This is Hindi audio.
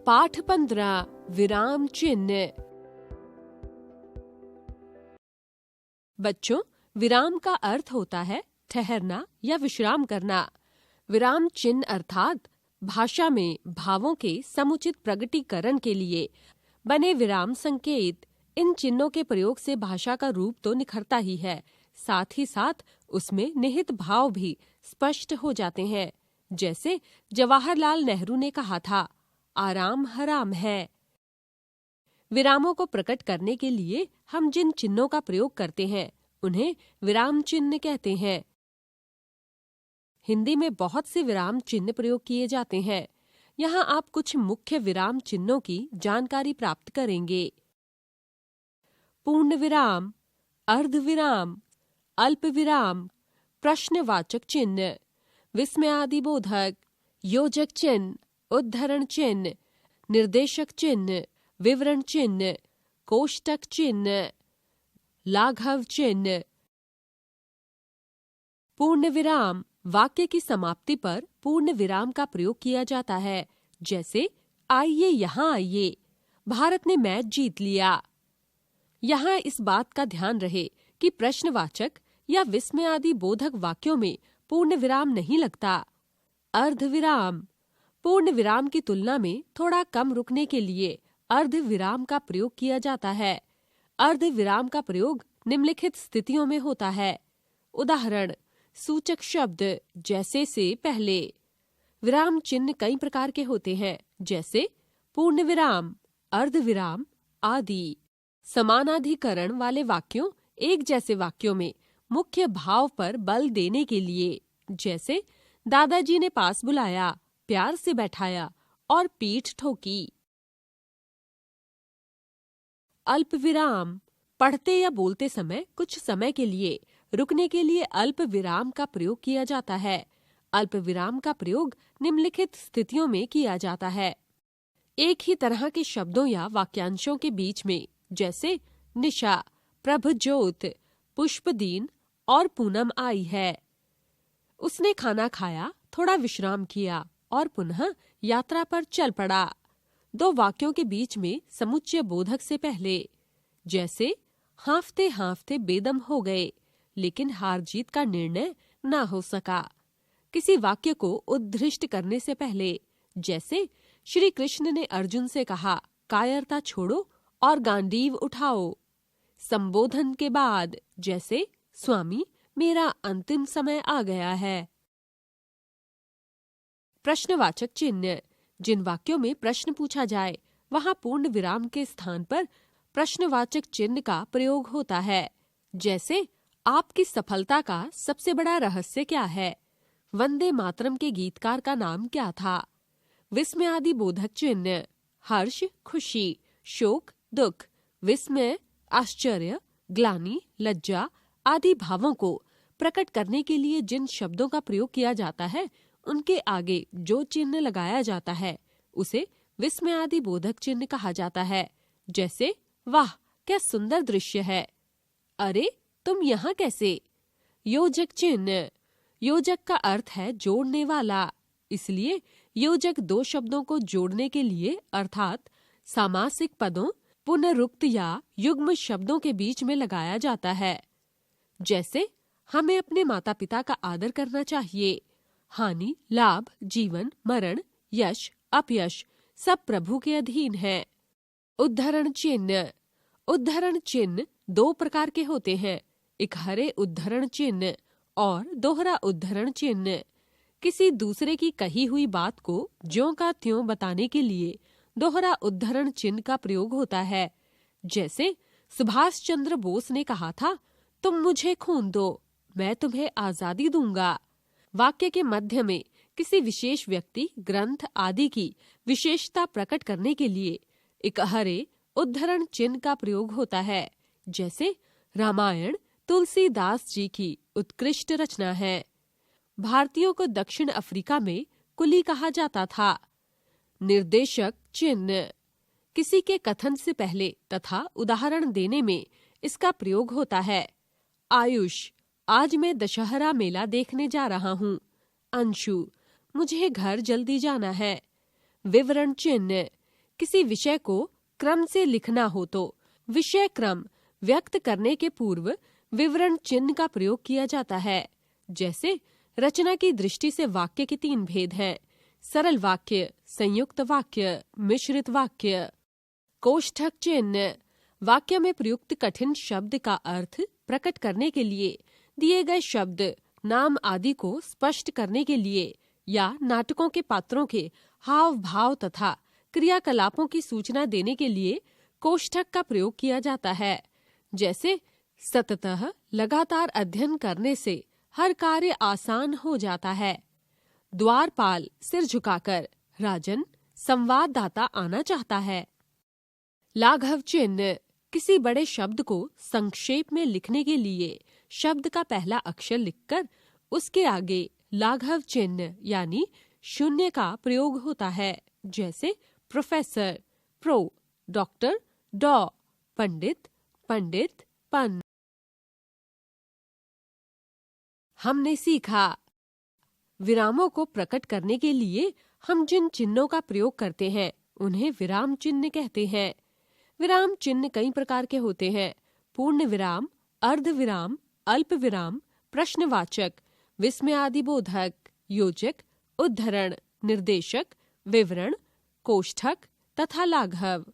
पाठ 15 विराम चिन्ह। बच्चों, विराम का अर्थ होता है ठहरना या विश्राम करना। विराम चिन्ह अर्थात भाषा में भावों के समुचित प्रगटीकरण के लिए बने विराम संकेत। इन चिन्हों के प्रयोग से भाषा का रूप तो निखरता ही है, साथ ही साथ उसमें निहित भाव भी स्पष्ट हो जाते हैं। जैसे जवाहरलाल नेहरू ने कहा था, आराम हराम है। विरामों को प्रकट करने के लिए हम जिन चिन्हों का प्रयोग करते हैं उन्हें विराम चिन्ह कहते हैं। हिंदी में बहुत से विराम चिन्ह प्रयोग किए जाते हैं। यहाँ आप कुछ मुख्य विराम चिन्हों की जानकारी प्राप्त करेंगे। पूर्ण विराम, अर्ध विराम, अल्प विराम, प्रश्नवाचक चिन्ह, विस्मयादिबोधक, योजक चिन्ह, उद्धरण चिन्ह, निर्देशक चिन्ह, विवरण चिन्ह, कोष्टक चिन्ह, लाघव चिन्ह। पूर्ण विराम, वाक्य की समाप्ति पर पूर्ण विराम का प्रयोग किया जाता है। जैसे आइए यहाँ आइए, भारत ने मैच जीत लिया। यहाँ इस बात का ध्यान रहे कि प्रश्नवाचक या विस्मयादि बोधक वाक्यों में पूर्ण विराम नहीं लगता। अर्ध विराम, पूर्ण विराम की तुलना में थोड़ा कम रुकने के लिए अर्ध विराम का प्रयोग किया जाता है। अर्ध विराम का प्रयोग निम्नलिखित स्थितियों में होता है। उदाहरण, सूचक शब्द जैसे से पहले। विराम चिन्ह कई प्रकार के होते हैं, जैसे पूर्ण विराम, अर्ध विराम आदि। समानाधिकरण वाले वाक्यों, एक जैसे वाक्यों में मुख्य भाव पर बल देने के लिए, जैसे दादाजी ने पास बुलाया, प्यार से बैठाया और पीठ ठोकी। अल्प विराम, पढ़ते या बोलते समय कुछ समय के लिए रुकने के लिए अल्प विराम का प्रयोग किया जाता है। अल्प विराम का प्रयोग निम्नलिखित स्थितियों में किया जाता है। एक ही तरह के शब्दों या वाक्यांशों के बीच में, जैसे निशा, प्रभज्योत, पुष्पदीन और पूनम आई है। उसने खाना खाया, थोड़ा विश्राम किया और पुनः यात्रा पर चल पड़ा। दो वाक्यों के बीच में समुच्चय बोधक से पहले, जैसे हांफते हांफते बेदम हो गए, लेकिन हार जीत का निर्णय ना हो सका। किसी वाक्य को उद्धृष्ट करने से पहले, जैसे श्री कृष्ण ने अर्जुन से कहा, कायरता छोड़ो और गांडीव उठाओ। संबोधन के बाद, जैसे स्वामी, मेरा अंतिम समय आ गया है। प्रश्नवाचक चिन्ह, जिन वाक्यों में प्रश्न पूछा जाए वहां पूर्ण विराम के स्थान पर प्रश्नवाचक चिन्ह का प्रयोग होता है। जैसे आपकी सफलता का सबसे बड़ा रहस्य क्या है? वंदे मातरम के गीतकार का नाम क्या था? विस्मयादि बोधक चिन्ह, हर्ष, खुशी, शोक, दुख, विस्मय, आश्चर्य, ग्लानि, लज्जा आदि भावों को प्रकट करने के लिए जिन शब्दों का प्रयोग किया जाता है उनके आगे जो चिन्ह लगाया जाता है उसे विस्मयादि बोधक चिन्ह कहा जाता है। जैसे वाह क्या सुंदर दृश्य है, अरे तुम यहाँ कैसे? योजक चिन्ह, योजक का अर्थ है जोड़ने वाला, इसलिए योजक दो शब्दों को जोड़ने के लिए अर्थात सामासिक पदों, पुनरुक्त या युग्म शब्दों के बीच में लगाया जाता है। जैसे हमें अपने माता पिता का आदर करना चाहिए। हानि, लाभ, जीवन, मरण, यश, अपयश सब प्रभु के अधीन है। उद्धरण चिन्ह, उद्धरण चिन्ह दो प्रकार के होते हैं, इकहरे उद्धरण चिन्ह और दोहरा उद्धरण चिन्ह। किसी दूसरे की कही हुई बात को ज्यों का त्यों बताने के लिए दोहरा उद्धरण चिन्ह का प्रयोग होता है। जैसे सुभाष चंद्र बोस ने कहा था, तुम मुझे खून दो, मैं तुम्हें आजादी दूंगा। वाक्य के मध्य में किसी विशेष व्यक्ति, ग्रंथ आदि की विशेषता प्रकट करने के लिए इकहरे उद्धरण चिन्ह का प्रयोग होता है। जैसे रामायण तुलसीदास जी की उत्कृष्ट रचना है। भारतीयों को दक्षिण अफ्रीका में कुली कहा जाता था। निर्देशक चिन्ह, किसी के कथन से पहले तथा उदाहरण देने में इसका प्रयोग होता है। आयुष, आज मैं दशहरा मेला देखने जा रहा हूँ। अंशु, मुझे घर जल्दी जाना है। विवरण चिन्ह, किसी विषय को क्रम से लिखना हो तो विषय क्रम व्यक्त करने के पूर्व विवरण चिन्ह का प्रयोग किया जाता है। जैसे रचना की दृष्टि से वाक्य के 3 भेद हैं: सरल वाक्य, संयुक्त वाक्य, मिश्रित वाक्य। कोष्ठक चिन्ह वाक्य में प्रयुक्त कठिन शब्द का अर्थ प्रकट करने के लिए, दिए गए शब्द, नाम आदि को स्पष्ट करने के लिए या नाटकों के पात्रों के हाव भाव तथा क्रियाकलापों की सूचना देने के लिए कोष्ठक का प्रयोग किया जाता है। जैसे सततः लगातार अध्ययन करने से हर कार्य आसान हो जाता है। द्वारपाल सिर झुकाकर, राजन संवाददाता आना चाहता है। लाघव चिन्ह किसी बड़े शब्द को संक्षेप में लिखने के लिए शब्द का पहला अक्षर लिखकर उसके आगे लाघव चिन्ह यानी शून्य का प्रयोग होता है। जैसे प्रोफेसर, प्रो, डॉक्टर, डॉ, पंडित, पंडित, पन। हमने सीखा विरामों को प्रकट करने के लिए हम जिन चिन्हों का प्रयोग करते हैं उन्हें विराम चिन्ह कहते हैं। विराम चिन्ह कई प्रकार के होते हैं: पूर्ण विराम, अर्ध विराम, अल्प विराम, प्रश्नवाचक, विस्मयादिबोधक, योजक, उद्धरण, निर्देशक, विवरण, कोष्ठक तथा लाघव।